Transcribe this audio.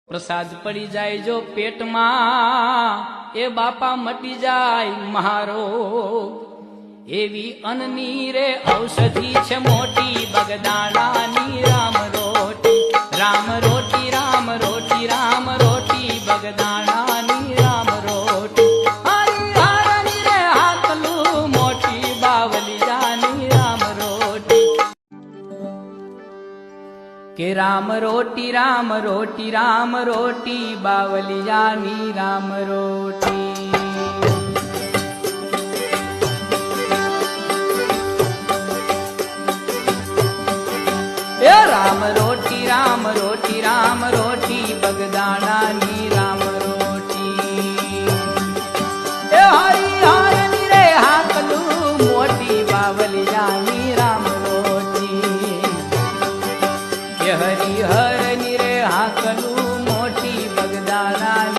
प्रसाद पड़ी जाए जो पेट में ए बापा मटी जाए महारो एवी अन्नी रे औषधि छे मोटी बगदाणानी राम रोटी राम रोटी राम रोटी राम रोटी बगदाणानी राम रोटी हरी हरणी रे हाकलू मोटी बावली जानी राम रोटी के राम रोटी राम रोटी राम रोटी बावली जानी राम रोटी। ए राम रोटी राम रोटी राम रोटी बगदाणानी राम रोटी ए हरी हरणी रे हाकलू मोटी बावली जानी राम रोटी हरी हरणी रे हाकलू मोटी बगदाणानी